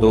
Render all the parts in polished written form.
2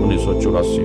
1984।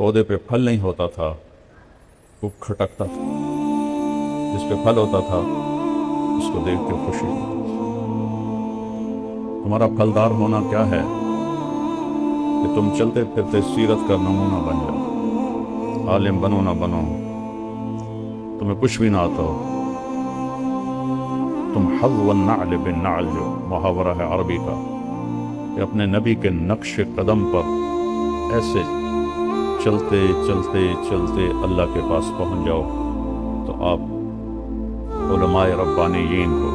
پودے پہ پھل نہیں ہوتا تھا وہ کھٹکتا تھا، جس پہ پھل ہوتا تھا اس کو دیکھ کے خوشی ہوتی۔ تمہارا پھلدار ہونا کیا ہے کہ تم چلتے پھرتے سیرت کا نمونہ بن جاؤ، عالم بنو نہ بنو، تمہیں کچھ بھی نہ آتا ہو، تم حظو النعل بالنعل جو محاورہ ہے عربی کا، کہ اپنے نبی کے نقش قدم پر ایسے چلتے چلتے چلتے اللہ کے پاس پہنچ جاؤ تو آپ علماء ربانیین ہو۔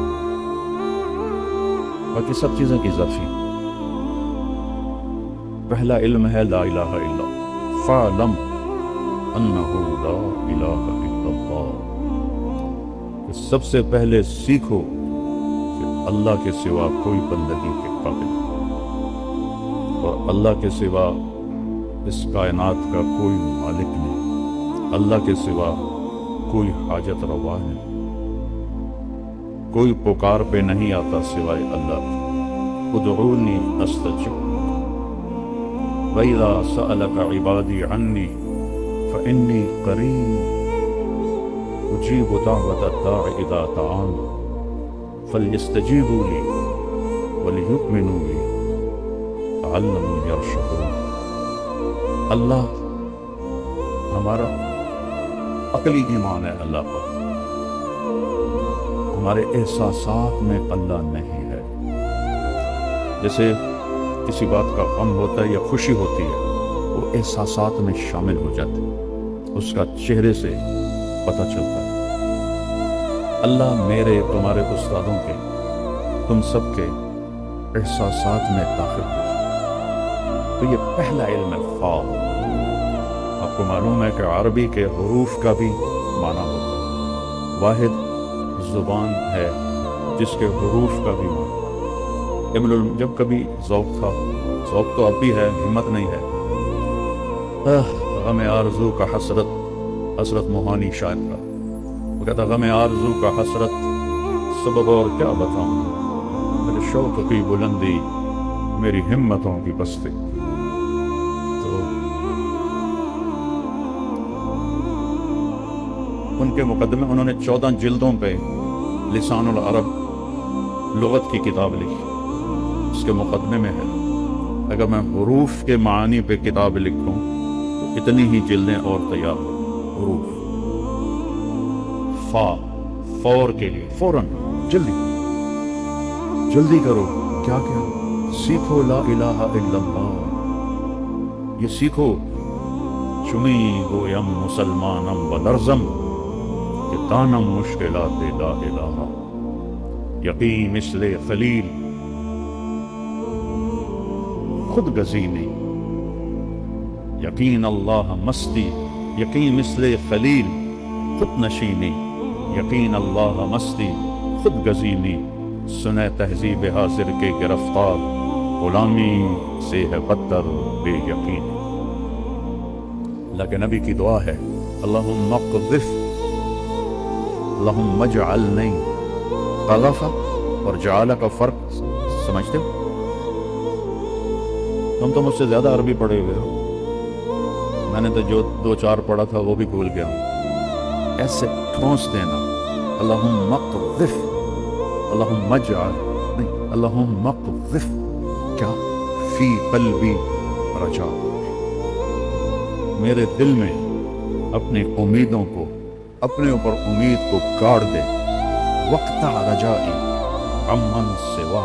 باقی سب چیزیں کی ظرفی، پہلا علم ہے لا الہ الا اللہ، فَاعْلَمْ أَنَّهُ لَا إِلَٰهَ إِلَّا اللَّهُ، کہ سب سے پہلے سیکھو کہ اللہ کے سوا کوئی بندگی کے قابل نہیں، اور اللہ کے سوا اس کائنات کا کوئی مالک نہیں، اللہ کے سوا کوئی حاجت روا نہیں، کوئی پکار پہ نہیں آتا سوائے اللہ کے۔ ادعونی استجب وَإِذَا سَأَلَكَ عِبَادِي عَنِّي فَإِنِّي قَرِيبٌ أُجِيبُ دَعْوَةَ الدَّاعِ إِذَا دَعَانِ فَلْيَسْتَجِيبُوا لِي وَلْيُؤْمِنُوا بِي لَعَلَّهُمْ يَرْشُدُونَ۔ اللہ ہمارا عقلی ایمان ہے اللہ پر، ہمارے احساسات میں اللہ نہیں ہے۔ جیسے کسی بات کا غم ہوتا ہے یا خوشی ہوتی ہے، وہ احساسات میں شامل ہو جاتے ہیں، اس کا چہرے سے پتہ چلتا ہے۔ اللہ میرے تمہارے استادوں کے تم سب کے احساسات میں داخل ہو جائے، تو یہ پہلا علم ہے فا۔ آپ کو معلوم ہے کہ عربی کے حروف کا بھی معنی ہوتا ہے، واحد زبان ہے جس کے حروف کا بھی معنی۔ جب کبھی ذوق تھا، ذوق تو اب بھی ہے، ہمت نہیں ہے، غم آرزو کا حسرت موہانی شاعر کا، وہ کہتا غم آرزو کا حسرت سبب اور کیا بتاؤں، میرے شوق کی بلندی میری ہمتوں کی پستی۔ تو ان کے مقدمے انہوں نے 14 جلدوں پہ لسان العرب لغت کی کتاب لکھی، اس کے مقدمے میں ہے اگر میں حروف کے معانی پہ کتاب لکھوں تو اتنی ہی جلدیں اور تیار ہو۔ حروف فا، فور کے لیے، فوراً، جلدی کرو، کیا سیکھو لا الہ الا اللہ، یہ سیکھو چمی گویم مسلمانم بلرزم کہ دانم مشکلات لا الہ، یقین مثل خلیل خود گزینی، یقین اللہ مستی، یقین مثل خلیل خود نشینی، یقین اللہ مستی خود گزینی، سنے تہذیب حاضر کے گرفتار غلامی سے ہے بدتر بے یقین۔ اللہ کے نبی کی دعا ہے اللہم اقذف، اللہم اجعلنی، قذف اور جعل کا فرق سمجھتے ہو؟ تم تو مجھ سے زیادہ عربی پڑھے ہوئے ہو، میں نے تو جو 2-4 پڑھا تھا وہ بھی بھول گیا ہوں۔ ایسے ٹھونس دینا، اللہم اقذف، اللہم اجعل، نہیں، اللہم اقذف کیا فی قلبی رجا، میرے دل میں اپنی امیدوں کو، اپنے اوپر امید کو گاڑ دے، وقتع رجائی عمن سوا،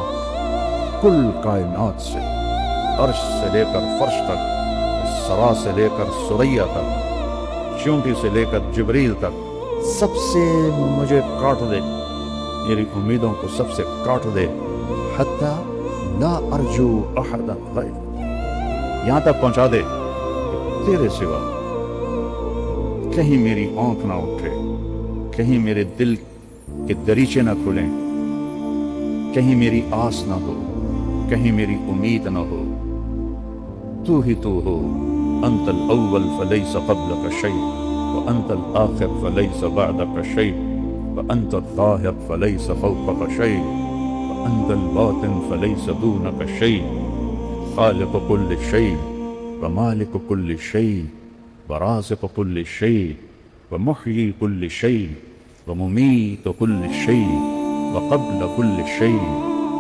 کل کائنات سے، عرش سے لے کر فرش تک، سرا سے لے کر سریا تک، چونٹی سے لے کر جبریل تک، سب سے مجھے کاٹ دے، میری امیدوں کو سب سے کاٹ دے، حتی لا ارجو احدا غیر، یہاں تک پہنچا دے کہ تیرے سوا کہیں میری آنکھ نہ اٹھے، کہیں میرے دل کے دریچے نہ کھلیں، کہیں میری آس نہ ہو، کہیں میری امید نہ ہو۔ تو ہی تو ہو، انت الاول فلیس قبلک شیء وانت الآخر فلیس بعدک شیء وانت الظاہر فلیس فوقک شیء وانت الباطن فلیس دونک شیء، خالق کل شیء ومالک کل شیء ورازق كل شيء ومحيي كل شيء ومميت كل شيء وقبل كل شيء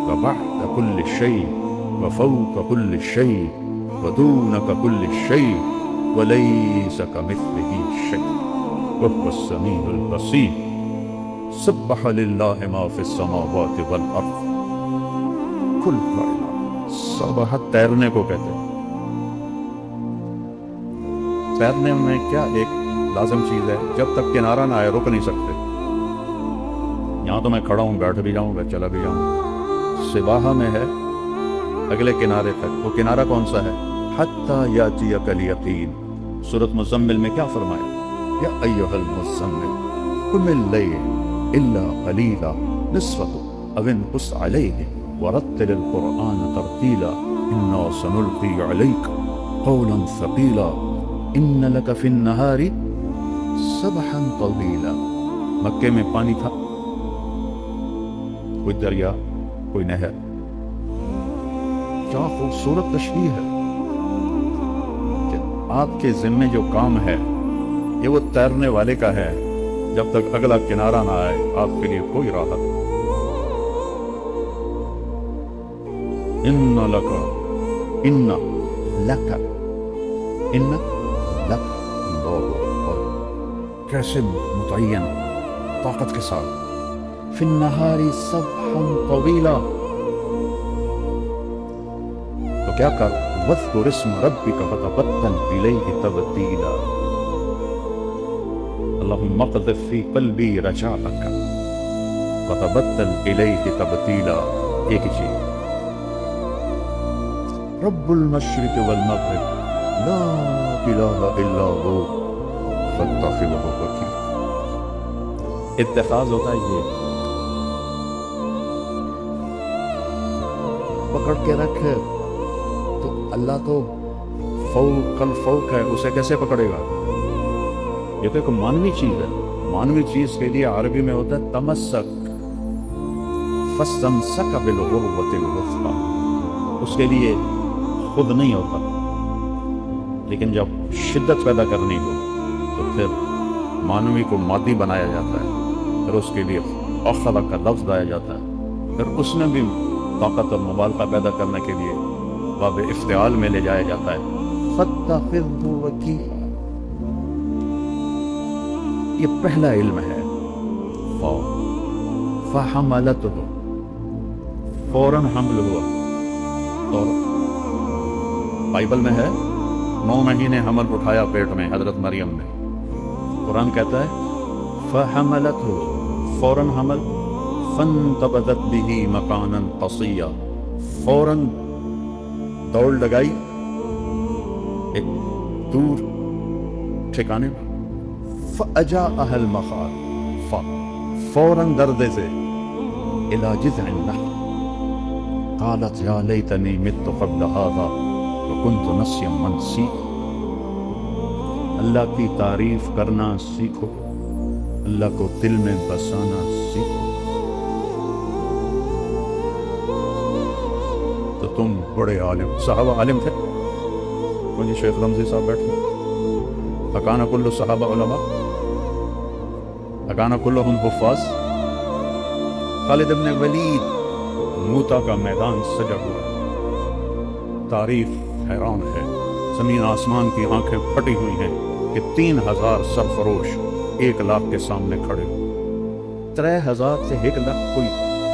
وبعد كل شيء وفوق كل شيء ودونك كل شيء وليس كمثله شيء وهو السميع البصير سبح لله ما في السماوات والارض کل کائنات. سبحت تیرنے کو کہتے ہیں. تیرنے میں کیا ایک لازم چیز ہے، جب تک کنارہ نہ آئے رک نہیں سکتے. یہاں تو میں کھڑا ہوں، بیٹھ بھی جاؤں گا، چلا بھی جاؤں. سباحہ میں ہے اگلے کنارے تک. وہ کنارہ کون سا ہے؟ حتی یاتیک الیقین. سورۃ مزمل میں کیا فرمایا؟ یا ایھا المزمل قم اللیل الا قلیلا نصفہ او انقص علیہ ورتل القرآن ترتیلا انا سنلقی علیک قولا ثقیلا ان لک فی النہار سبحا طویلا. مکے میں پانی تھا، کوئی دریا، کوئی نہر. کیا خوبصورت تشبیہ ہے کہ آپ کے ذمے جو کام ہے یہ وہ تیرنے والے کا ہے. جب تک اگلا کنارہ نہ آئے آپ کے لیے کوئی راحت نہیں. ان لک اور کیسے متعین طاقت کے ساتھ فی النہار سبحا طویلا. تو کیا کر واذکر اسم ربک وتبتل الیہ تبتیلا. اللہم اقذف فی قلبی رجاءک وتبتل الیہ تبتیلا. ایک ہی چیز. رب المشرق والمغرب لا الہ الا ہو فاتخذہ وکیلا. اتخاذ ہوتا ہے یہ پکڑ کے رکھ. تو اللہ تو فوق الفوق ہے، اسے کیسے پکڑے گا؟ یہ تو ایک مانوی چیز ہے. مانوی چیز کے لیے عربی میں ہوتا ہے تمسک. فاستمسک بالعروۃ الوثقی. اس کے لیے خود نہیں ہوتا، لیکن جب شدت پیدا کرنی ہو تو پھر مانوی کو مادی بنایا جاتا ہے، پھر اس کے لیے اخذ کا لفظ لایا جاتا ہے، پھر اس میں بھی طاقت اور مبالغہ پیدا کرنے کے لیے باب افتعال میں لے جایا جاتا ہے. فاتخذہ وکیلا. یہ پہلا علم ہے. فحملتہ، فوراً حمل ہوا. اور بائبل میں ہے 9 مہینے حمل اٹھایا پیٹ میں حضرت مریم نے. قرآن کہتا ہے فحملتہ، فوراً حمل. فانتبذت بہ مکانا قصیا، فوراً دوڑ لگائی ایک دور ٹھکانے میں. فاجاءها المخاض، فوراً دردے سے الی جذع النخل قالت یا لیتنی مت قبل هذا وکنت نسیا منسیا. اللہ کی تعریف کرنا سیکھو، اللہ کو دل میں بسانا سیکھو، تو تم بڑے عالم. صحابہ عالم تھے. مجھے شیخ رمزی صاحب بیٹھے. اکان کل صحابہ علماء، اکان کلہم حفاظ. خالد بن ولید موتا کا میدان سجا ہوا. تاریخ حیران ہے. زمین آسمان کی آنکھیں پھٹی ہوئی ہیں کہ 3000 سرفروش 1 لاکھ کے سامنے کھڑے ہو. 3000 سے 1 لاکھ کوئی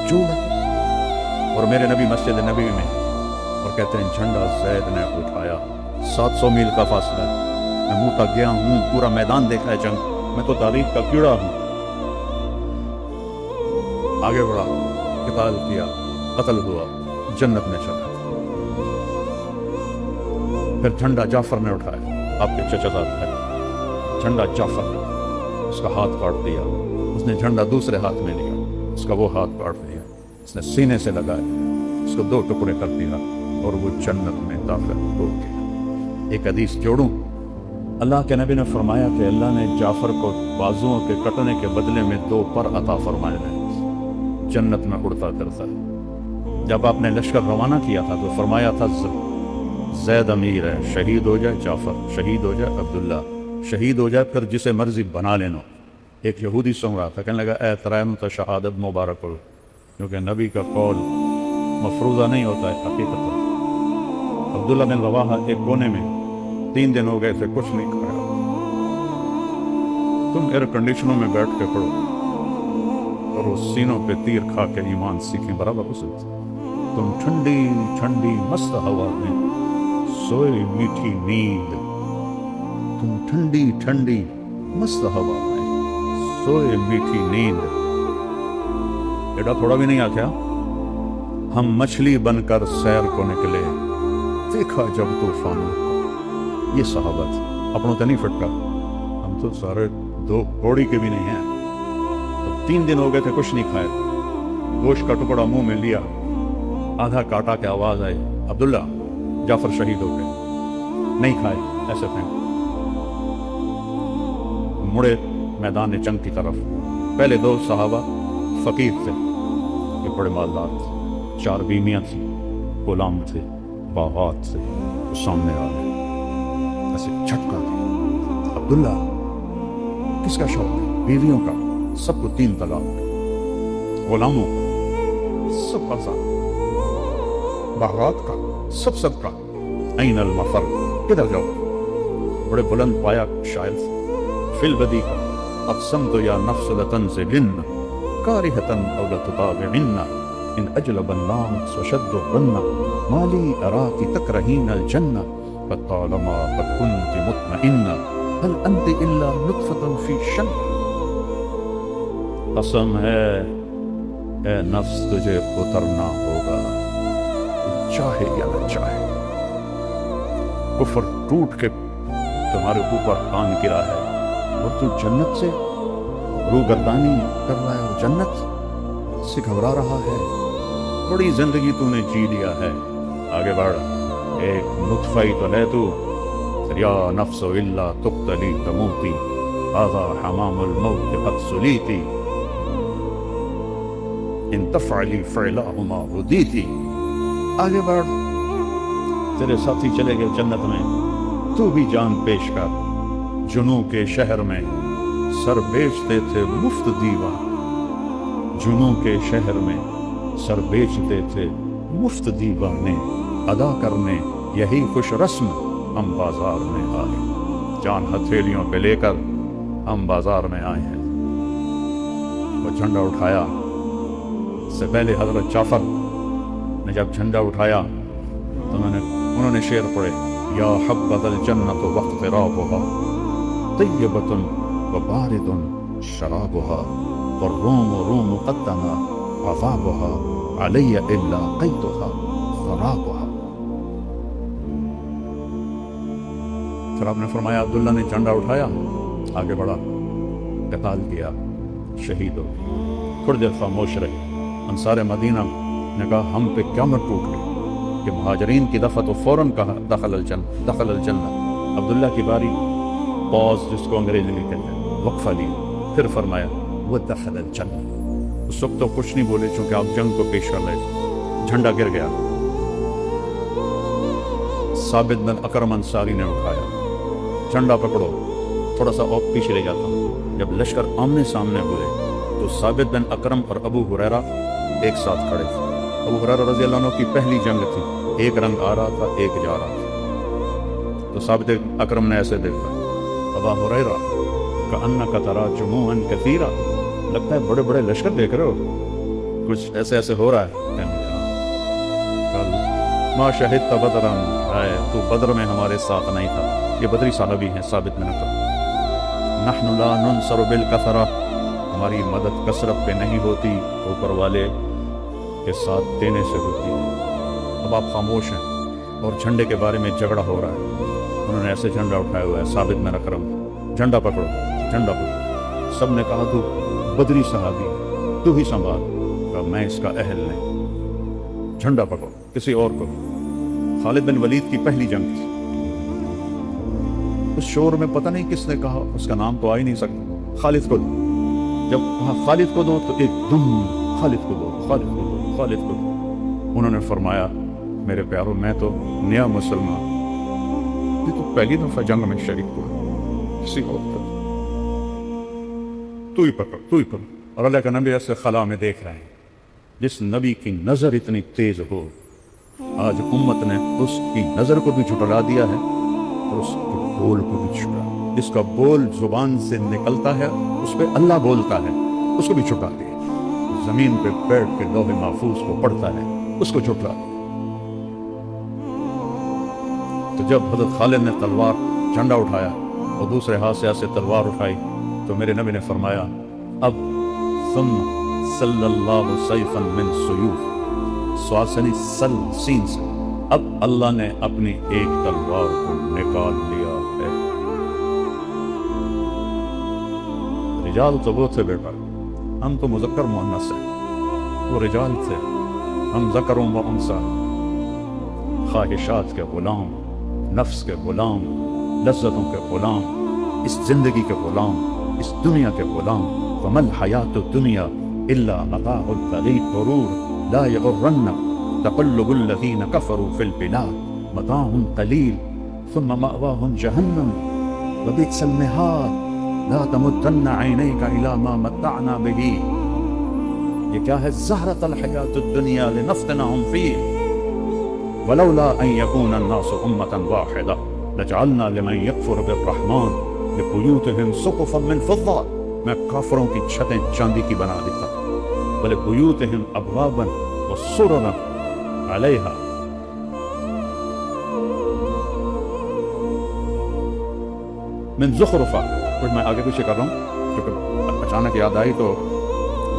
جو نہیں. اور میرے نبی مسجد نبی میں اور کہتے ہیں جھنڈا زید نے اٹھایا. 700 میل کا فاصلہ ہے. میں موتا گیا ہوں، پورا میدان دیکھا ہے جنگ. میں تو تاریخ کا کیڑا ہوں. آگے بڑھا، قتال کیا، قتل ہوا، جنت میں چلا. پھر جھنڈا جعفر نے اٹھایا. آپ کے چچا زاد ہے جھنڈا جعفر نے. اس کا ہاتھ کاٹ دیا. اس نے جھنڈا دوسرے ہاتھ میں لیا، اس کا وہ ہاتھ کاٹ دیا. اس نے سینے سے لگایا، اس کو 2 ٹکڑے کر دیا اور وہ جنت میں داخل ہو گیا. ایک حدیث جوڑوں. اللہ کے نبی نے فرمایا کہ اللہ نے جعفر کو بازوؤں کے کٹنے کے بدلے میں 2 پر عطا فرمائے ہیں. جنت میں اڑتا کرتا ہے. جب آپ نے لشکر روانہ کیا تھا تو فرمایا تھا زید امیر ہے، شہید ہو جائے جعفر، شہید ہو جائے عبداللہ. شہید ہو جائے پھر جسے مرضی بنا لینا. ایک یہودی سن رہا تھا، کہنے لگا اے ترائم تو شہادت مبارک ہو، کیونکہ نبی کا قول مفروضہ نہیں ہوتا ہے حقیقت. عبداللہ بن رواحہ ایک کونے میں 3 دن ہو گئے تھے، کچھ نہیں کھایا. تم ایئر کنڈیشنوں میں بیٹھ کے پڑھو اور وہ سینوں پہ تیر کھا کے ایمان سیکھیں برابر اسے. تم ٹھنڈی ٹھنڈی مست ہوا میں سوئے میٹھی نیند. تم ٹھنڈی ٹھنڈی مست ہوا میں سوئے میٹھی نیند. ایڈا تھوڑا بھی نہیں آخیا. ہم مچھلی بن کر سیر کو نکلے، دیکھا جب طوفانوں کو. یہ صحابت اپنوں تو نہیں فٹکا. ہم تو سارے 2 کوڑی کے بھی نہیں ہیں. تو 3 دن ہو گئے تھے، کچھ نہیں کھائے. گوشت کا ٹکڑا منہ میں لیا، آدھا کاٹا کے آواز آئی عبداللہ جعفر شہید ہو گئے. نہیں کھائے، ایسے پھینک. مڑے میدان جنگ کی طرف. پہلے 2 صحابہ فقیر تھے، یہ بڑے مالدار تھے. 4 بیویاں تھیں، غلام تھے، باغات تھے. وہ سامنے آ گئے، ایسے جھٹکا دیا. عبداللہ کس کا شوق ہے؟ بیویوں کا. سب کو 3 طلاق. غلاموں کا سب آزاد. باغات کا سب کا. این المفر، کدھر جاؤ؟ بڑے بلند پایا شاعر تھے. فی البدی کا اقسمت یا نفس لتنزلن کارہتن او لتطابعن ان اجلب الناس وشد الظن ما لی اراک تکرہین الجنہ فطالما قد كنت مطمئنہ هل انت الا نطفة فی شن. قسم ہے اے نفس تجھے اترنا ہوگا، چاہے یا نہ چاہے. کفر ٹوٹ کے تمہارے اوپر آن گرا ہے اور تو جنت سے روگردانی کر رہا ہے اور جنت سے گھبرا رہا ہے. بڑی زندگی تو نے جی لیا ہے، آگے بڑھ. ایک نطفہ ہی تو ہے تو. یا نفس الا تقتلی تموتی هذا حمام الموت قد سلیتی ان تفعلی فعلہما ردیتی. آگے بڑھ. تیرے ساتھی چلے گئے جنت میں، تو بھی جان پیش کر. جنوں کے شہر میں سر بیچتے تھے مفت دیوان. جنوں کے شہر میں سر بیچتے تھے مفت دیوانے. ادا کرنے یہی خوش رسم ہم بازار میں آئے. جان ہتھیلیوں پہ لے کر ہم بازار میں آئے ہیں. وہ جھنڈا اٹھایا. اس سے پہلے حضرت جعفر نے جب جھنڈا اٹھایا تو انہوں نے شعر پڑھے. یا حبذ الجنت واقترابها طیبۃ وبارد شرابها والروم روم قدنا عذابها علی الا قیتها ثرابها. پھر آپ نے فرمایا عبداللہ نے جھنڈا اٹھایا، آگے بڑھا، قتال کیا، شہید ہو. تھوڑی دیر خاموش رہے. انصار مدینہ نے کہا ہم پہ قیامت ٹوٹ گئی. کہ مہاجرین کی دفعہ تو فوراً کہا دخل الجنہ. عبداللہ کی باری، پاز جس کو انگریزی میں کہتے ہیں، وقفہ لیا. پھر فرمایا وہ دخل الجنہ. اس وقت تو کچھ نہیں بولے چونکہ آپ جنگ کو پیش کر رہے. جھنڈا گر گیا. ثابت بن اکرم انصاری نے اٹھایا، جھنڈا پکڑو. تھوڑا سا اور پیچھے لے جاتا ہوں. جب لشکر آمنے سامنے ہوئے تو ثابت بن اکرم اور ابو ہریرہ ایک ساتھ کھڑے تھے. ابو ہریرہ رضی اللہ عنہ کی پہلی جنگ تھی. ایک رنگ آ رہا تھا، ایک جا رہا تھا. تو ثابت اکرم نے ایسے دیکھا. ابا ہریرہ کأنک تری جموعا کثیرا، لگتا ہے بڑے بڑے لشکر دیکھ رہے ہو، کچھ ایسے ایسے ہو رہا ہے. کل ما شہدت بدرا، تو بدر میں ہمارے ساتھ نہیں تھا. یہ بدری صحابی ہیں ثابت بن اکرم. نحن لا ننصر بالکثرہ، ہماری مدد کثرت پہ نہیں ہوتی، اوپر والے کے ساتھ دینے سے ہوتی ہے. اب آپ خاموش ہیں اور جھنڈے کے بارے میں جھگڑا ہو رہا ہے. انہوں نے ایسے جھنڈا اٹھایا ہوا ہے. ثابت بن اکرم جھنڈا پکڑو، جھنڈا پکڑو. سب نے کہا تو بدری صحابی، تو ہی سنبھال. کہا میں اس کا اہل نہیں، جھنڈا پکڑو کسی اور کو. خالد بن ولید کی پہلی جنگ تھی. اس شور میں پتہ نہیں کس نے کہا، اس کا نام تو آ ہی نہیں سکتا، خالد کو دو. جب کہا خالد کو دو تو ایک دم خالد کو دو، خالد کو دو، خالد کو دو. انہوں نے فرمایا میرے پیاروں میں تو نیا مسلمان، یہ تو پہلی دفعہ جنگ میں شریک ہوا. کسی اور کا تو ہی پکڑ. اور اللہ کا نبی ایسے خلا میں دیکھ رہے ہیں جس نبی کی نظر اتنی تیز ہو. آج امت نے اس کی نظر کو بھی جھٹلا دیا ہے اور اس کے بول کو بھی چھٹا. جس کا بول زبان سے نکلتا ہے اس پہ اللہ بولتا ہے, اس کو بھی چھٹا دیا. زمین پہ بیٹھ کے لوح محفوظ کو پڑھتا ہے اس کو چھٹلا دیا. تو جب حضرت خالد نے تلوار جھنڈا اٹھایا اور دوسرے ہاتھ سے ایسے تلوار اٹھائی تو میرے نبی نے فرمایا اب ثم صلی اللہ سیفا من سیوف, سواسنی سل سین سے, اب اللہ نے اپنی ایک تلوار کو نکال لیا ہے. رجال تو وہ تھے بیٹا, ہم تو مذکر مؤنث ہیں, وہ رجال تھے, ہم ذکر و انثی, خواہشات کے غلام, نفس کے غلام, لذتوں کے غلام, اس زندگی کے غلام, اس دنیا کے غلام. وَمَا الْحَيَاةُ الدُّنْيَا إِلَّا مَتَاعُ الْغُرُورِ لَا يَغُرَّنَّكُمْ تَقَلُّبُ الَّذِينَ كَفَرُوا فِي الْبِلَادِ مَتَاعٌ قَلِيلٌ ثُمَّ مَأْوَاهُمْ جَهَنَّمُ وَبِئْسَ الْمِهَادُ لَا تَمُدَّنَّ عَيْنَيْكَ إِلَىٰ مَا مَتَّعْنَا بِهِ. یہ کیا ہے؟ زَهْرَةَ الْحَيَاةُ الدُّنْيَا لِنَفْتِنَهُمْ فِيهِ وَلَوْلَا أَن يَكُونَ النَّاسُ أُمَّةً وَاحِدَةً لَجَعَلْنَا لِمَن يَكْفُرُ بِالرَّحْمَٰنِ لِبُيُوتِهِمْ سُقُفًا مِّن فِضَّةٍ. میں کافروں کی چھتیں چاندی کی بنا دیتا ہوں. وَلِبُيُوتِهِمْ أَبْوَابًا وَسُرُرًا عَلَيْهَا. من زخرفہ. کچھ میں آگے پیچھے کر رہا ہوں کیونکہ اچانک یاد آئی تو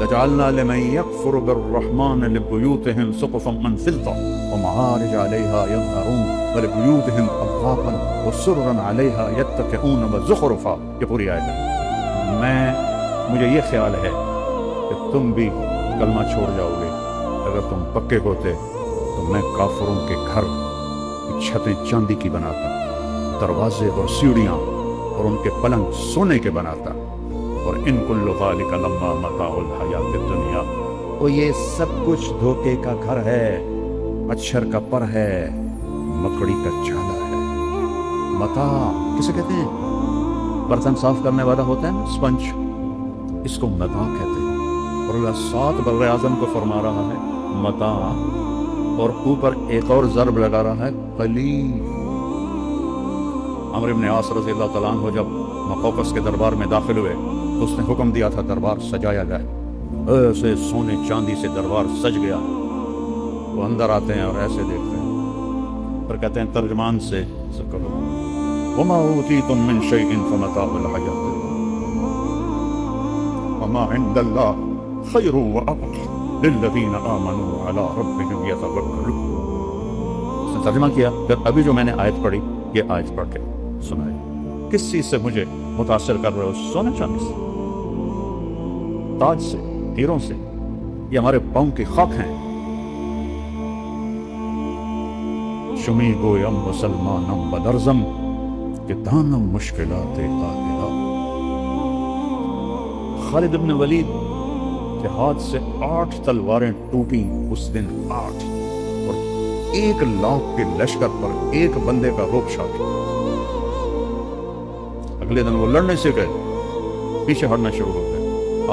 لَجَعَلْنَا لِمَن يَكْفُرُ بِالرَّحْمَٰنِ لِبُيُوتِهِمْ سُقُفًا مِّن فِضَّةٍ وَمَعَارِجَ عَلَيْهَا يَظْهَرُونَ وَلِبُيُوتِهِمْ أَبْوَابًا وَسُرُرًا عَلَيْهَا يَتَّكِئُونَ وَزُخْرُفًا. یہ پوری آیت ہے. مجھے یہ خیال ہے کہ تم بھی کلمہ چھوڑ جاؤ گے. اگر تم پکے ہوتے تو میں کافروں کے گھر کی چھتیں چاندی کی بناتا, دروازے اور سیڑھیاں اور ان کے پلنگ سونے کے بناتا. اور ان کل ذالک لما متاع الحیات الدنیا, اور یہ سب کچھ دھوکے کا گھر ہے, مچھر کا پر ہے, مکڑی کا جالا ہے. متاع کسے کہتے ہیں؟ برتن صاف کرنے والا ہوتا ہے نا, اسپنج, اس کو متاع کہتے ہیں. اور اللہ 7 بر اعظم کو فرما رہا ہے متاع, اور اوپر ایک اور ضرب لگا رہا ہے قلیل. عمرو بن عاص رضی اللہ تعالیٰ عنہ جب مقوقس کے دربار میں داخل ہوئے تو اس نے حکم دیا تھا دربار سجایا جائے. ایسے سونے چاندی سے دربار سج گیا. وہ اندر آتے ہیں اور ایسے دیکھتے ہیں, پر کہتے ہیں ترجمان سے کرو وَمَا أُوتِيتُم مِّن شَيْءٍ فَمَتَاعُ الْحَيَاةِ وَمَا عِندَ اللَّهِ خَيْرٌ وَأَبْقَىٰ لِلَّذِينَ آمَنُوا وَعَلَىٰ رَبِّهِمْ يَتَوَكَّلُونَ. اس نے ترجمہ کیا, پھر ابھی جو میں نے آیت پڑھی یہ آیت پڑھ کے سنائی. کس چیز سے مجھے متاثر کر رہے ہو؟ سونے چاندی سے, تاج سے, ہیروں سے. یہ ہمارے پاؤں کی خاک ہیں. شمی گویم مسلمانم بدرزم کہ دانم مشکلات آگیا. خالد بن ولید کے ہاتھ سے 8 تلواریں ٹوٹی اس دن, 8, اور 1 لاکھ کے لشکر پر ایک بندے کا روپ چھا گیا. اگلے دن وہ لڑنے سے گئے, پیچھے ہٹنا شروع ہو گئے.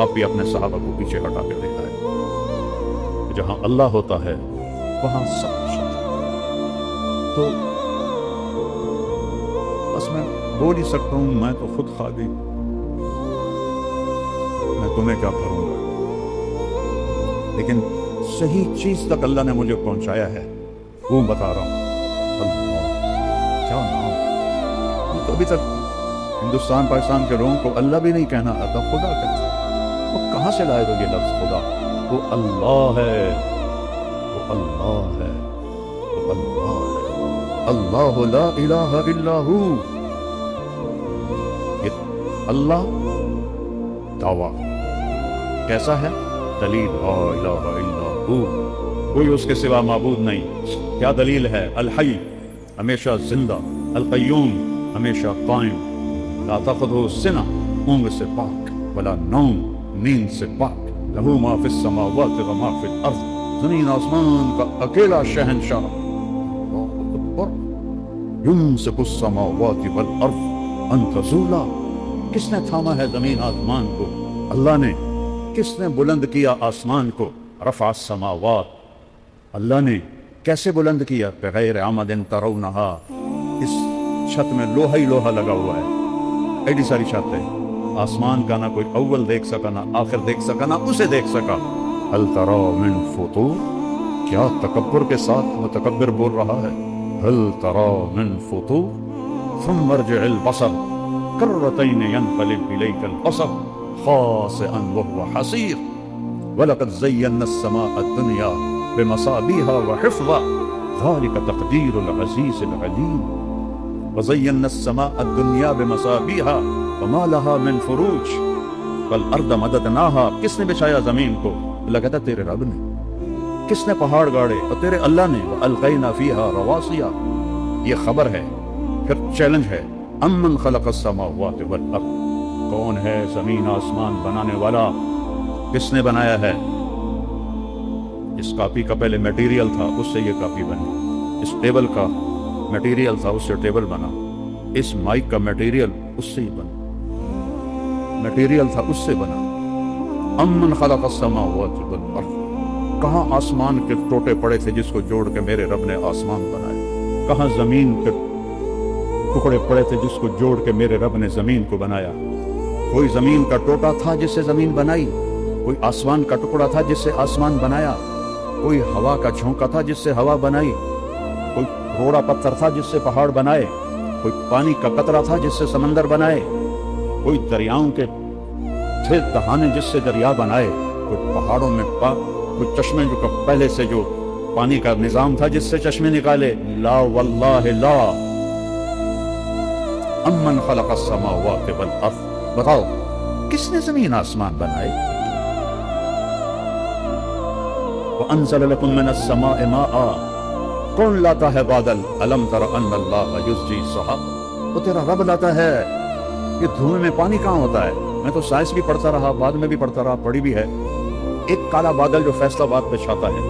آپ بھی اپنے صحابہ کو پیچھے ہٹا کے دیکھا ہے. جہاں اللہ ہوتا ہے وہاں سب کچھ ہوتا ہے. تو بس میں بول ہی سکتا ہوں, میں تو خود کھا گئی, میں تمہیں کیا کروں گا. لیکن صحیح چیز تک اللہ نے مجھے پہنچایا ہے, وہ بتا رہا ہوں. اللہ کیا نام. تو ابھی تک ہندوستان پاکستان کے لوگوں کو اللہ بھی نہیں کہنا آتا, خدا کہتا. وہ کہاں سے لائے گا یہ لفظ خدا؟ وہ اللہ ہے, وہ اللہ ہے, وہ اللہ ہے. اللہ لا الہ الا ہو. اللہ دعویٰ کیسا ہے؟ دلیل لا الہ الا ہو, کوئی اس کے سوا معبود نہیں. کیا دلیل ہے؟ الحی ہمیشہ زندہ, القیوم ہمیشہ قائم, لا تاخذہ سنہ اونگ سے پاک, ولا نوم نیند سے پاک, لہو ما فی السماوات و ما فی الارض, زمین آسمان کا اکیلا شہنشاہ. يمسك السماوات والأرض أن تزولا کس نے تھاما ہے زمین آسمان کو؟ اللہ نے. کس نے بلند کیا آسمان کو؟ رفع السماوات. اللہ نے. کیسے بلند کیا؟ بغیر عمد ترونہا. اس چھت میں لوہا ہی لوہا لگا ہوا ہے، ایڈی ساری چھت ہے. آسمان کا نہ کوئی اول دیکھ سکا، نہ آخر دیکھ سکا، نہ اسے دیکھ سکا. هل ترى من فطور. کیا تکبر کے ساتھ متکبر بول رہا ہے. هل ترى من فطور. ثم ارجع البصر كرتين ينقلب إليك البصر خاسئا وهو حسير. ولقد زينا السماء الدنيا بمصابيح وحفظا ذلك تقدير العزيز العليم. وزينا السماء الدنيا بمصابيح وما لها من فروج. والارض مددناها. کس نے بچھایا زمین کو؟ اللہ کہتا تیرے رب نے. کس نے پہاڑ گاڑے؟ اور تیرے اللہ نے. والقینا فیہا رواسیا. یہ خبر ہے. پھر چیلنج ہے. امن خلق السماوات والارض. کون ہے زمین آسمان بنانے والا؟ کس نے بنایا ہے؟ اس کاپی کا پہلے میٹیریل تھا، اس سے یہ کاپی بنی. اس ٹیبل کا میٹیریل تھا، اس سے ٹیبل بنا. اس مائک کا میٹیریل اس سے ہی بنا. میٹیریل تھا، اس سے بنا. امن خلق السماوات والارض. کہاں آسمان کے ٹوٹے پڑے تھے جس کو جوڑ کے میرے رب نے آسمان بنایا؟ کہاں زمین کے ٹکڑے پڑے تھے جس کو جوڑ کے میرے رب نے زمین کو بنایا؟ کوئی زمین کا ٹوٹا تھا جس سے زمین بنائی، کوئی آسمان کا ٹکڑا تھا جس سے آسمان بنایا، کوئی ہوا کا جھونکا تھا جس سے ہوا بنائی، کوئی روڑا پتھر تھا جس سے پہاڑ بنائے، کوئی پانی کا قطرہ تھا جس سے سمندر بنائے، کوئی دریاؤں کے تھے دہانے جس سے دریا بنائے، کوئی پہاڑوں میں کوئی چشمے جو پہلے سے جو پانی کا نظام تھا جس سے چشمے نکالے. لا واللہ لا. امن خلق السماوات والارض. بتاؤ کس نے زمین آسمان بنائے؟ وانزل لكم من السماء ماء. کون لاتا ہے بادل؟ الم تر ان اللہ یزجی السحاب. وہ تیرا رب لاتا ہے. یہ دھوئیں میں پانی کہاں ہوتا ہے؟ میں تو سائنس بھی پڑھتا رہا، بعد میں بھی پڑھتا رہا، پڑھی بھی ہے. ایک کالا بادل جو فیصل آباد پہ چھاتا ہے،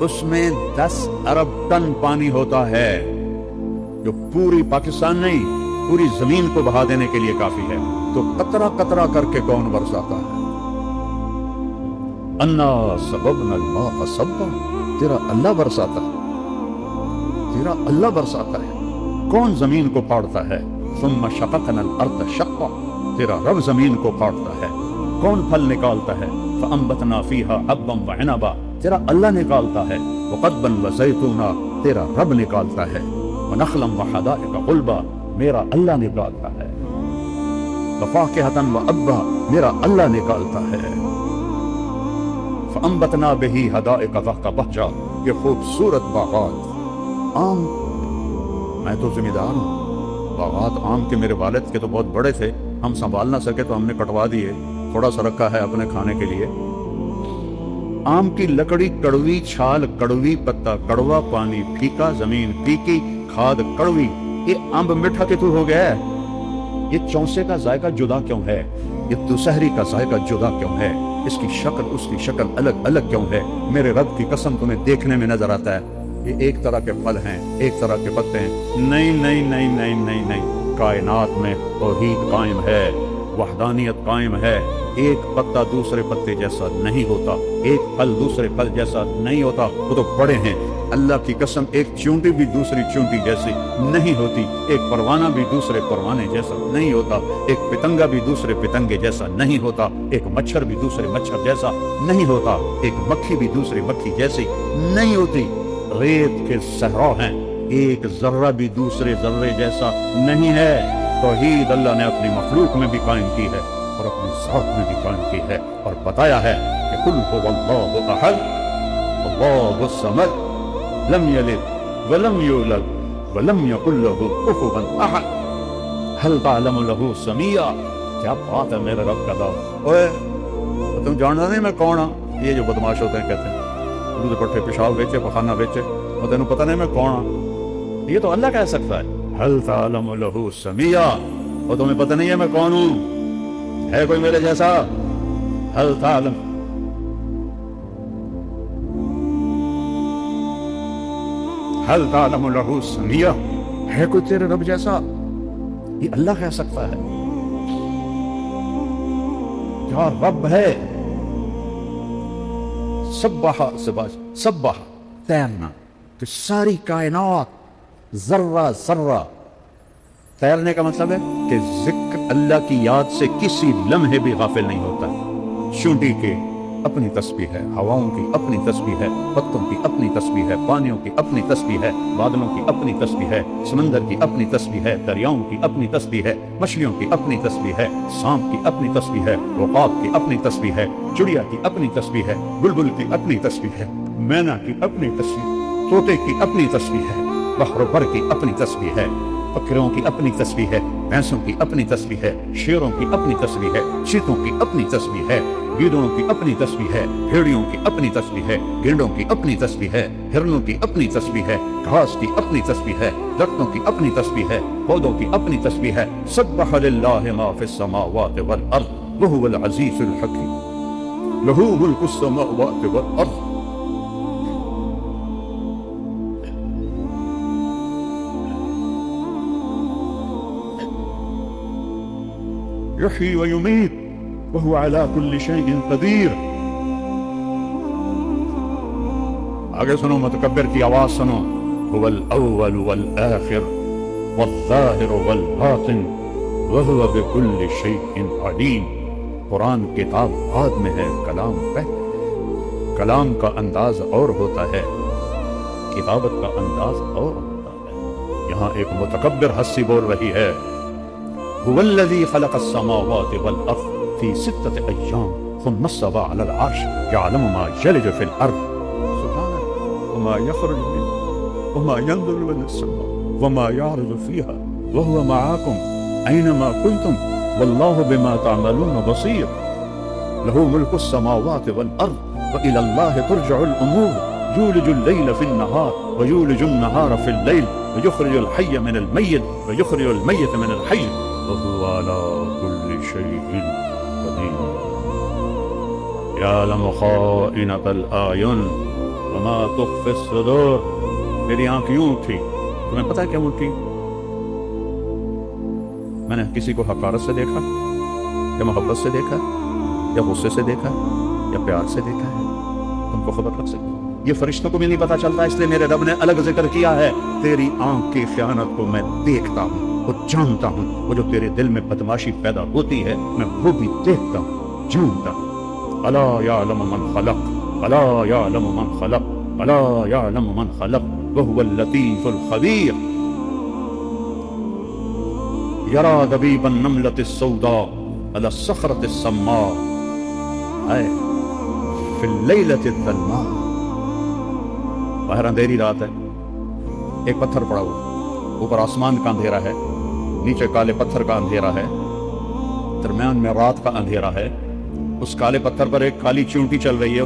اس میں 10 ارب ٹن پانی ہوتا ہے، جو پوری پاکستان نہیں پوری زمین کو بہا دینے کے لیے کافی ہے. تو قطرہ قطرہ کر کے کون برساتا ہے؟ انا سببنا الماء صبا. تیرا اللہ برساتا ہے، تیرا اللہ برساتا ہے. کون زمین کو پاڑتا ہے؟ ثم شققنا الارض شقا. تیرا رب زمین کو پاڑتا ہے. کون پھل نکالتا ہے؟ فانبتنا فیہا حبا وعنبا. تیرا اللہ نکالتا ہے. وقضبا وزیتونا. تیرا رب نکالتا ہے. ونخلا وحدائق غلبا. میرا اللہ نکالتا ہے. وفاکہۃ وابا. میرا اللہ نکالتا ہے. فانبتنا بہ حدائق ذات بہجہ. یہ خوبصورت باغات. آم میں تو ذمہ دار ہوں. باغات آم کے میرے والد کے تو بہت بڑے تھے، ہم سنبھال نہ سکے تو ہم نے کٹوا دیے، تھوڑا سا رکھا ہے اپنے کھانے کے لیے. آم کی لکڑی کڑوی، چھال کڑوی، پتا کڑوا، پانی پھیکا، زمین پھیکی، کھاد کڑوی. یہ امب میٹھا کتوں ہو گیا ہے؟ یہ چونسے کا ذائقہ جدا کیوں ہے؟ یہ دوسہری کا ذائقہ جدا کیوں ہے؟ اس کی شکل اس کی شکل الگ الگ کیوں ہے؟ میرے رب کی قسم تمہیں دیکھنے میں نظر آتا ہے یہ ایک طرح کے پھل ہیں، ایک طرح کے پتے ہیں. نہیں نہیں نہیں نہیں نہیں نہیں. کائنات میں توحید قائم ہے، وحدانیت قائم ہے. ایک پتا دوسرے پتے جیسا نہیں ہوتا، ایک پھل دوسرے پھل جیسا نہیں ہوتا. وہ تو بڑے ہیں. اللہ کی قسم ایک چونٹی بھی دوسری چونٹی جیسی نہیں ہوتی، ایک پروانہ بھی دوسرے پروانے جیسا نہیں ہوتا، ایک پتنگا بھی دوسرے پتنگے جیسا نہیں ہوتا، ایک مچھر بھی دوسرے مچھر جیسا نہیں ہوتا، ایک مکھی بھی دوسرے مکھی جیسی نہیں ہوتی. ریت کے صحرا ہیں، ایک ذرہ بھی دوسرے ذرے جیسا نہیں ہے. توحید اللہ نے اپنی مخلوق میں بھی قائم کی ہے اور اپنی ذات میں بھی قائم کی ہے، اور بتایا ہے کہ قل هو اللہ احد اللہ الصمد لم یلد ولم یولد ولم یکن له کفوا احد هل تعلم له سمیا. کیا بات ہے میرے رب کا دعویٰ. اوے تم جاننا نہیں میں کون ہوں؟ یہ جو بدماش ہوتے ہیں کہتے ہیں دودھ پٹھے پیشاب بیچے پخانہ بیچے، اور تینوں پتہ نہیں میں کون ہوں. یہ تو اللہ کہہ سکتا ہے. هل تعلم له سمیا. اور تمہیں پتہ نہیں ہے میں کون ہوں؟ ہے کوئی میرے جیسا؟ هل تعلم هل تعلم له سمیا. ہے کوئی تیرے رب جیسا؟ یہ اللہ کہہ سکتا ہے. کیا رب ہے. سبح تیرنا، کہ ساری کائنات ذرہ ذرہ. تیرنے کا مطلب ہے کہ ذکر اللہ کی یاد سے کسی لمحے بھی غافل نہیں ہوتا. چونٹی کی اپنی تسبیح ہے، ہواؤں کی اپنی تسبیح ہے، پتوں کی اپنی تسبیح ہے، پانیوں کی اپنی تسبیح ہے، بادلوں کی اپنی تسبیح ہے، سمندر کی اپنی تسبیح ہے، دریاؤں کی اپنی تسبیح ہے، مچھلیوں کی اپنی تسبیح ہے، سانپ کی اپنی تسبیح ہے، عقاب کی اپنی تسبیح ہے، چڑیا کی اپنی تسبیح ہے، بلبل کی اپنی تسبیح ہے، مینا کی اپنی تسبیح، طوطے کی اپنی تسبیح ہے، بحر و بر کی اپنی تسبیح ہے، بکریوں کی اپنی تسبیح ہے، بھینسوں کی اپنی تسبیح ہے، شیروں کی اپنی تسبیح ہے، چیتوں کی اپنی تسبیح ہے، گیدڑوں کی اپنی تسبیح ہے، بھیڑیوں کی اپنی تسبیح ہے، گینڈوں کی اپنی تسبیح ہے، ہرنوں کی اپنی تسبیح ہے، گھاس کی اپنی تسبیح ہے، درختوں کی اپنی تسبیح ہے، پودوں کی اپنی تسبیح ہے. سبح للہ ما فی السماوات والارض وہو العزیز الحکیم لہ ملک السماوات والارض. یحیی ویمیت وهو على كل شيء قدیر. آگے سنو، متکبر کی آواز سنو. هو الاول والآخر والظاہر والباطن وهو بكل شيء علیم. قرآن کتاب بعد میں ہے، کلام پہلے. کلام کا انداز اور ہوتا ہے، کتابت کا انداز اور ہوتا ہے. یہاں ایک متکبر ہستی بول رہی ہے. هو الذي خلق السماوات والأرض في 6 أيام ثم استوى على العرش يعلم ما يلج في الأرض سبحانه وما يخرج منها وما ينزل من السماء وما يعرض فيها وهو معكم أينما كنتم والله بما تعملون بصير. له ملك السماوات والأرض وإلى الله ترجع الأمور يولج الليل في النهار ويولج النهار في الليل ويخرج الحي من الميت ويخرج الميت من الحي وهو على كل شيء قدير. يعلم خائنة الأعين وما تخفي الصدور. میری آنکھ یوں تھی، تمہیں پتہ ہے کیا تھی؟ میں نے کسی کو حقارت سے دیکھا یا محبت سے دیکھا یا غصے سے دیکھا یا پیار سے دیکھا ہے؟ تم کو خبر لگ سکتی. یہ فرشتوں کو بھی نہیں پتا چلتا، اس لیے میرے رب نے الگ ذکر کیا ہے. تیری آنکھ کی خیانت کو میں دیکھتا ہوں، وہ جانتا ہوں. وہ جو تیرے دل میں بدماشی پیدا ہوتی ہے میں وہ بھی دیکھتا ہوں، جانتا ہوں. الا یعلم من خلق، الا یعلم من خلق، الا یعلم من خلق وهو اللطیف الخبیر. یرا دبیب النملة السوداء على الصخرة السماء فی اللیلة الظلماء. باہر اندھیری رات ہے، ایک پتھر پڑا ہوا، اوپر آسمان کا اندھیرا ہے، نیچے کالے پتھر کا اندھیرا ہے، درمیان میں رات کا اندھیرا ہے. اس کالے پتھر پر ایک کالی چونٹی چل رہی ہے،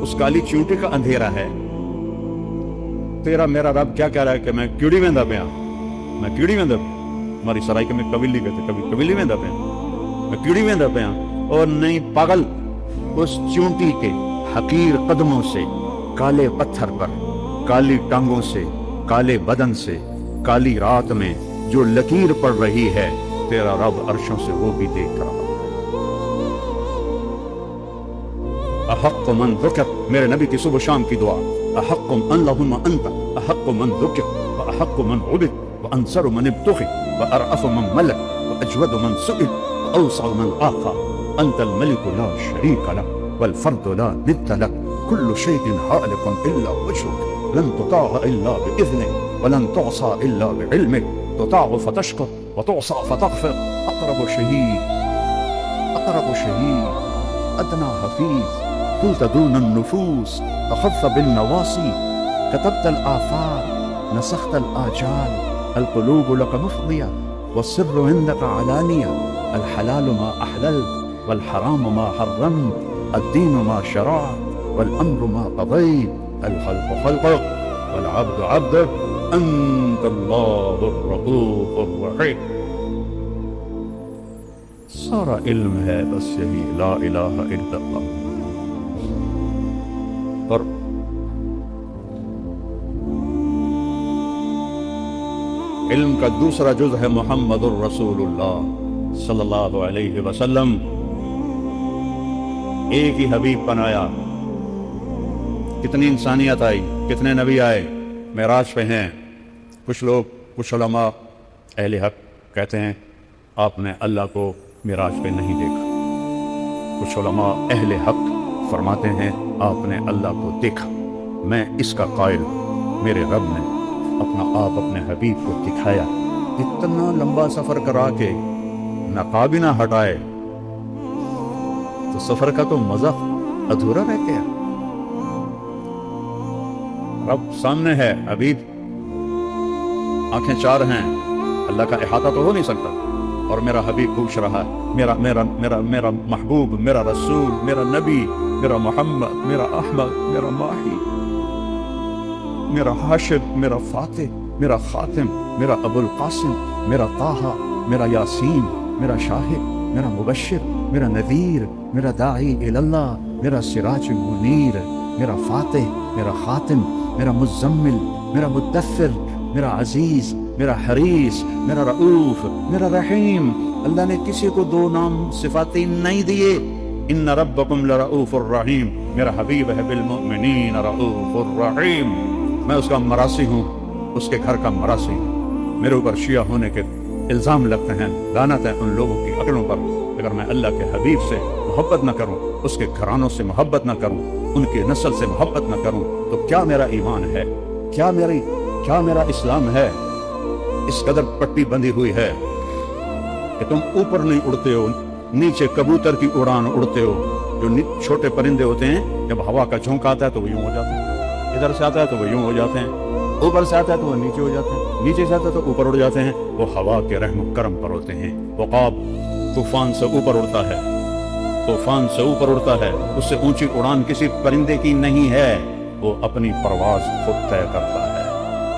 اس کالی چونٹی کا اندھیرا ہے. تیرا میرا رب کیا کہہ رہا ہے کہ میں کیڑی ویندا پیا، میں کیڑی ویندا پیا. ہماری سرائی کے میں قبیلی کہتے، کبھی قبیلی ویندا پیا، میں کیڑی ویندا پیا. اور نہیں پاگل، اس چونٹی کے حقیر قدموں سے، کالے پتھر پر، کالی ٹانگوں سے، کالے بدن سے، کالی رات میں جو لکیر پڑ رہی ہے، تیرا رب عرشوں سے وہ بھی دیکھ رہا ہے. احق من ذکر، میرے نبی کی صبح شام کی دعا. احق اللہم انت احق من ذکر واحق من عبد وانصر من ابتغی وارأف من ملک واجود من سئل واوسع من آخى. انت الملك لا شریک لک والفرد لا ند لک. كل شيء هالك إلا وجهك لن تطاع إلا بإذنك ولن تعصى إلا بعلمك. تطاع فتشكر وتعصى فتغفر. أقرب شهيد أقرب شهيد أدنى حفيظ. قلت دون النفوس أخذت بالنواصي. كتبت الآثار نسخت الآجال. القلوب لك مفضية والسر عندك علانية. الحلال ما أحللت والحرام ما حرمت. الدين ما شرعت والأمر ما قضيت. الخلق خلقك والعبد عبدك. أنت الله الرؤوف الرحيم. سارا علم ہے بس یہی لا الہ الا اللہ. اور علم کا دوسرا جز ہے محمد الرسول اللہ صلی اللہ علیہ وسلم. ایک ہی حبیب بنایا. کتنی انسانیت آئی, کتنے نبی آئے, معراج پہ ہیں. کچھ لوگ, کچھ علماء اہل حق کہتے ہیں آپ نے اللہ کو معراج پہ نہیں دیکھا. کچھ علماء اہل حق فرماتے ہیں آپ نے اللہ کو دیکھا. میں اس کا قائل, میرے رب نے اپنا آپ اپنے حبیب کو دکھایا. اتنا لمبا سفر کرا کے نقاب نہ ہٹائے تو سفر کا تو مزہ ادھورا رہ گیا. رب سامنے ہے, حبیب آنکھیں چار ہیں, اللہ کا احاطہ تو ہو نہیں سکتا. اور میرا حبیب پوچھ رہا ہے, میرا میرا میرا میرا محبوب, میرا رسول, میرا نبی, میرا محمد, میرا احمد, میرا ماہی, میرا حاشر, میرا فاتح, میرا خاتم, میرا ابو القاسم, میرا طٰہٰ, میرا یاسین, میرا شاہد, میرا مبشر, میرا نذیر, میرا داعی اللہ, میرا سراج منیر, میرا فاتح, میرا خاتم, میرا مزمل, میرا مدثر, میرا عزیز, میرا حریص, میرا رؤوف, میرا رحیم. اللہ نے کسی کو دو نام صفاتی نہیں دیے. ان ربکم لرؤوف الرحیم. میرا حبیب ہے بالمؤمنین رؤوف الرحیم. میں اس کا مراسی ہوں, اس کے گھر کا مراسی ہوں. میرے اوپر شیعہ ہونے کے الزام لگتے ہیں, لعنت ہے ان لوگوں کی عقلوں پر. اگر میں اللہ کے حبیب سے محبت نہ کروں, اس کے گھرانوں سے محبت نہ کروں, ان کی نسل سے محبت نہ کروں, تو کیا میرا ایمان ہے, کیا میرا اسلام ہے؟ اس قدر پٹی بندھی ہوئی ہے کہ تم اوپر نہیں اڑتے ہو, نیچے کبوتر کی اڑان اڑتے ہو. جو چھوٹے پرندے ہوتے ہیں جب ہوا کا جھونکا آتا ہے تو وہ یوں ہو جاتے ہیں, ادھر سے آتا ہے تو وہ یوں ہو جاتے ہیں, اوپر سے آتا ہے تو وہ نیچے ہو جاتے ہیں, نیچے سے آتا ہے تو اوپر اڑ جاتے ہیں. وہ ہوا کے رحم و کرم پر ہوتے ہیں. عقاب طوفان سے اوپر اڑتا ہے, طوفان سے اوپر اڑتا ہے. اس سے اونچی اڑان کسی پرندے کی نہیں ہے, وہ اپنی پرواز خود طے کرتا ہے.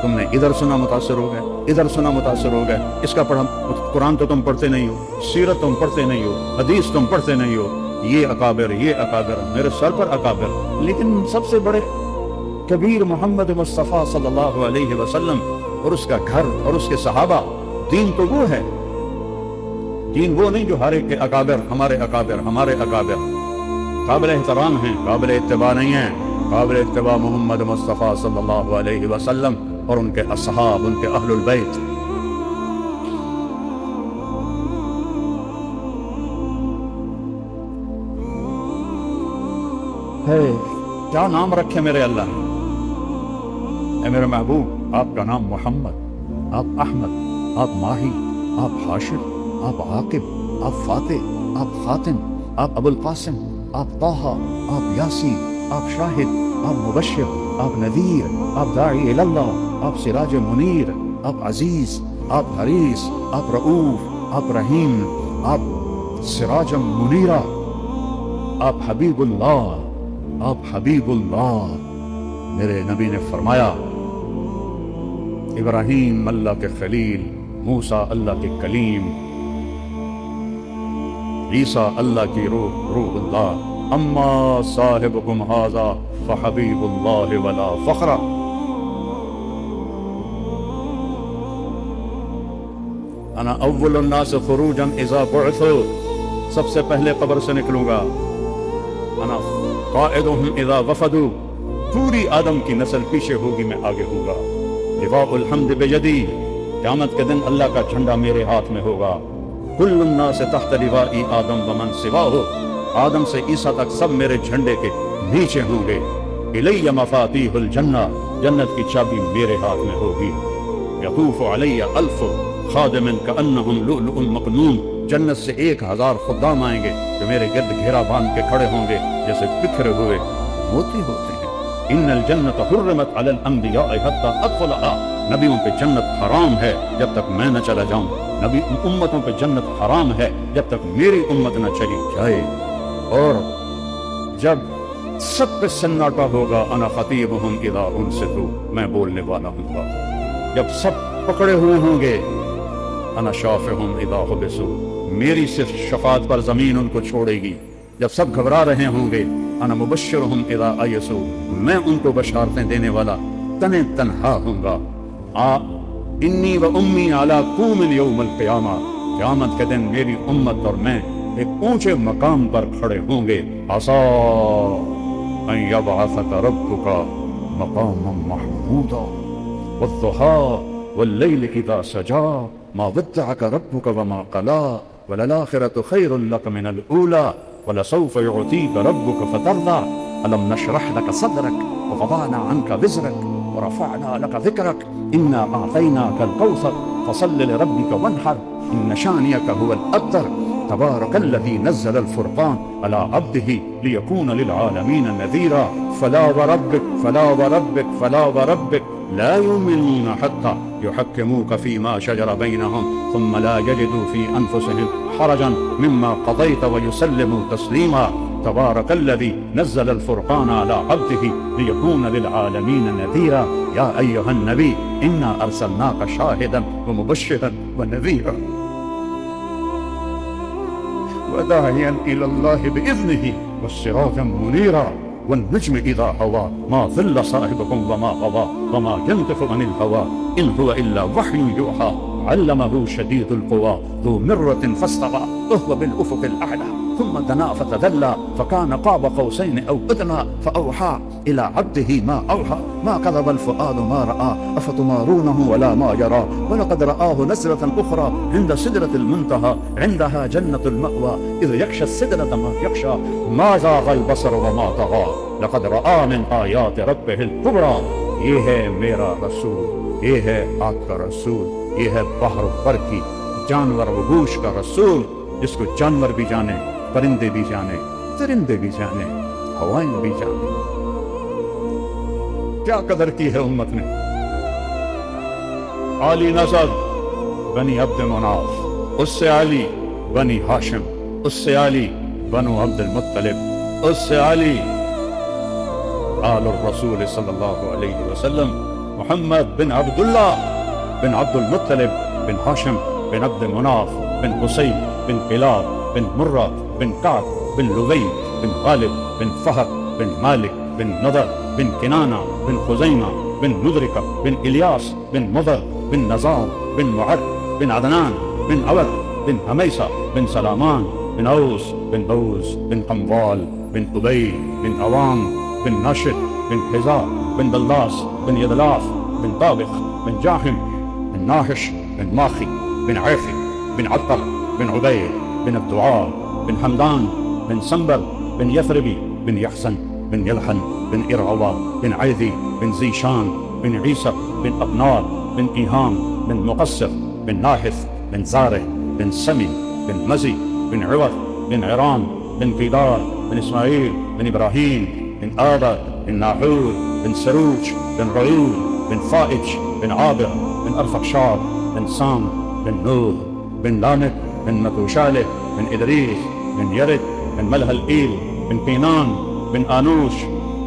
تم نے ادھر سنا متاثر ہو گئے, ادھر سنا متاثر ہو گئے. اس کا پڑھا قرآن تو تم پڑھتے نہیں ہو, سیرت تم پڑھتے نہیں ہو, حدیث تم پڑھتے نہیں ہو. یہ اکابر, میرے سر پر اکابر. لیکن سب سے بڑے کبیر محمد مصطفیٰ صلی اللہ علیہ وسلم اور اس کا گھر اور اس کے صحابہ. دین تو وہ ہے, دین وہ نہیں جو ہر ایک کے اکابر, ہمارے اکابر قابل احترام ہیں, قابل اتباع نہیں ہیں. قابل اتباع محمد مصطفیٰ صلی اللہ علیہ وسلم اور ان کے اصحاب, ان کے اہل البیت. ہے کیا نام رکھے میرے اللہ نے. اے میرے محبوب, آپ کا نام محمد, آپ احمد, آپ ماہی, آپ حاشر, آپ عاقب, آپ فاتح, آپ خاتم, آپ ابو القاسم, آپ طٰہٰ, آپ یاسین, آپ شاہد, آپ مبشر, آپ نذیر, آپ داعی اللہ, آپ سراج منیر, آپ عزیز, آپ حریص, آپ رؤوف, آپ رحیم, آپ سراج منیرہ, آپ حبیب اللہ, آپ حبیب اللہ. میرے نبی نے فرمایا ابراہیم اللہ کے خلیل, موسیٰ اللہ کے کلیم, عیسیٰ اللہ کی روح اللہ. اما صاحبکم ھذا فحبیب اللہ ولا فخر. انا اول الناس خروجا اذا بعثوا, سب سے پہلے قبر سے نکلوں گا. انا قائدهم اذا وفدوا, پوری آدم کی نسل پیچھے ہوگی, میں آگے ہوگا. لواء الحمد بیدی, قیامت کے دن اللہ کا جھنڈا میرے ہاتھ میں ہوگا. کل الناس تحت لواء آدم ومن سواہ, آدم سے عیسیٰ تک سب میرے جھنڈے کے نیچے ہوں گے. الی مفاتیح الجنہ, جنت کی چابی میرے ہاتھ میں ہوگی. یطوف علی الف خادم کانہم لؤلؤ مکنون, جنت سے 1000 خدام آئیں گے جو میرے گرد گھیرا باندھ کے کھڑے ہوں گے جیسے بکھرے ہوئے موتی ہوتے ہیں. ان الجنت حرمت علی الانبیاء حتی ادخلها, نبیوں پہ جنت حرام ہے جب تک میں نہ چلا جاؤں. نبی امتوں پہ جنت حرام ہے جب تک میری امت نہ چلی جائے. اور جب سب پہ سناٹا ہوگا, انا خطیبہم اذا انصتوا, میں بولنے والا ہوں گا. جب سب پکڑے ہوئے ہوں گے, انا شافعہم اذا حبسوا, میری صرف شفاعت پر زمین ان کو چھوڑے گی. جب سب گھبرا رہے ہوں گے, انا مبشرہم اذا ایسوا, میں ان کو بشارتیں دینے والا تنہا ہوں گا. انی و امی علی قوم یوم القیامہ, قیامت کے دن میری امت اور میں ایک اونچے مقام پر کھڑے ہوں گے. عسا ان یبعثک ربک مقاما محمودا والضحى واللیل اذا سجا ما ودعک ربک وما قلا وللآخرة خیر لک من الاولی ولسوف يعطيك ربك فترضى ألم نشرح لك صدرك ووضعنا عنك وزرك ورفعنا لك ذكرك إنا أعطيناك الكوثر فصل لربك وانحر إن شانئك هو الأبتر تبارك الذي نزل الفرقان على عبده ليكون للعالمين نذيرا فلا وربك فلا وربك فلا وربك لا يؤمنون حتى يحكموك فيما شجر بينهم ثم لا يجدوا في أنفسهم حرجا مما قضيت ويسلموا تسليما تبارك الذي نزل الفرقان على عبده ليكون للعالمين نذيرا يا أيها النبي إنا أرسلناك شاهدا ومبشرا ونذيرا وداعيا إلى الله بإذنه والسراجا منيرا والنجم إذا هوى ما ضل صاحبكم وما غوى وما ينطق عن الهوى إن هو إلا وحي يوحى علمه شديد القوى ذو مرة فاستوى وهو بالأفق الأعلى ثم دنا فتدلى فكان قاب قوسين أو أدنى فأوحى إلى عبده ما أوحى ما كذب الفؤاد ما رأى أفتمارونه ولا ما يرى ولقد رآه نزلة أخرى عند سدرة المنتهى عندها جنة المأوى إذ يغشى السدرة ما يغشى ما زاغ البصر وما طغى لقد رآ من آيات ربه الكبرى یہ ہے میرا رسول یہ ہے آپ کا رسول یہ ہے بحر و بر کی جانور و گوش کا رسول جس کو جانور بھی جانے پرندے بھی جانے درندے بھی جانے ہوائیں بھی جانے. کیا قدر کی ہے امت نے. علی نسب بنی عبد مناف اس سے علی بنی ہاشم اس سے علی بنو عبد المطلب اس سے علی آل الرسول صلی اللہ علیہ وسلم محمد بن عبداللہ بن عبد المطلب بن ہاشم بن عبد مناف بن قصی بن قلاب بن مرہ بن کعب بن لبی بن غالب بن فہد بن مالک بن نضر بن کنانہ بن خزیمہ بن مدرکہ بن الیاس بن مضر بن نزار بن معد بن عدنان بن عبد بن حمیسہ بن سلامان بن اوس بن بوز بن قموال بن ابی بن عوام بن ناشد بن حزار بن بلاس بن يدلاف بن طابق بن جاحم بن ناحش بن ماخي بن عيفي بن عطر بن عبيد بن الدعاء بن حمدان بن سنبل بن يثربي بن يحسن بن يلحن بن إرعوى بن عيذي بن زيشان بن عيسى بن أبنار بن إيهام بن مقصر بن ناحث بن زاره بن سمي بن مزي بن عوض بن عران بن قيدار بن إسماعيل بن إبراهيم بن آدر بن ناحور بن سروج بن رعول بن فائج بن عابر بن أرفخشاد بن سام بن نوح بن لامك بن متوشالة بن إدريس بن يرد بن ملهلئيل بن قينان بن آنوش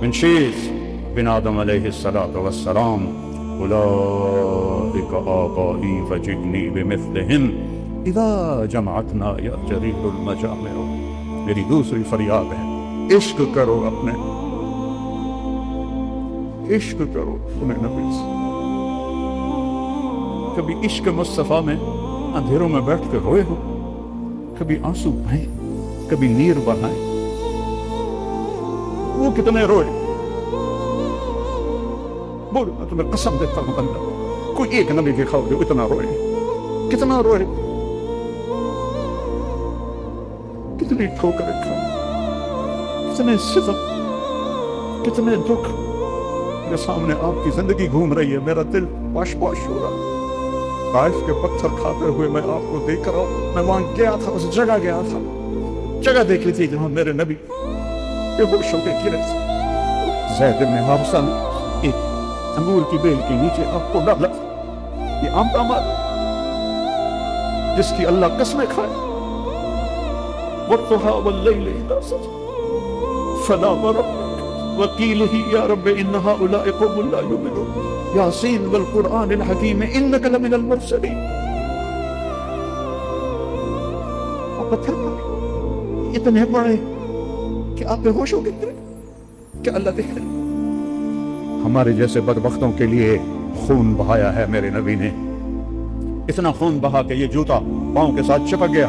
بن شيث بن آدم عليه الصلاة والسلام أولئك آبائي فجئني بمثلهم إذا جمعتنا يا جريح المجامع. میری دوسری فریاد ہے عشق کرو اپنے عشق کرو اپنے نبی سے. کبھی عشق مصطفیٰ میں اندھیروں میں بیٹھ کے روئے ہو کبھی آنسو بہائیں کبھی نیر بہائیں. وہ کتنے روئے بولو میں تمہیں قسم دیتا ہوں اللہ کوئی ایک نبی دکھاؤ جو اتنا روئے کتنا روئے کتنی ٹھوکریں کھائیں کتنے ستم کتنے دکھ. میرے سامنے آپ کی زندگی گھوم رہی ہے میرا دل واش واش ہو رہا. طائف کے پتھر کھاتے ہوئے میں آپ کو دیکھ رہا ہوں. میں وہاں گیا تھا اس جگہ گیا تھا جگہ دیکھ لی تھی جہاں میرے نبی بے ہوش ہو کے گرے تھے. زید بن حارثہ نے ایک انگور کی بیل کے نیچے آپ کو ڈالا. یہ عام داماد جس کی اللہ قسمیں کھائے. والضحى والليل إذا سجى فلا وربك وقيله يا رب إن هؤلاء قوم لا يؤمنون ياسين والقرآن الحكيم إنك لمن المرسلين. اور پتھر اتنے بڑے کہ آپ بے ہوش ہو گئے کہ اللہ دیکھ رہے. ہمارے جیسے بدبختوں کے لیے خون بہایا ہے میرے نبی نے. اتنا خون بہا کہ یہ جوتا پاؤں کے ساتھ چپک گیا.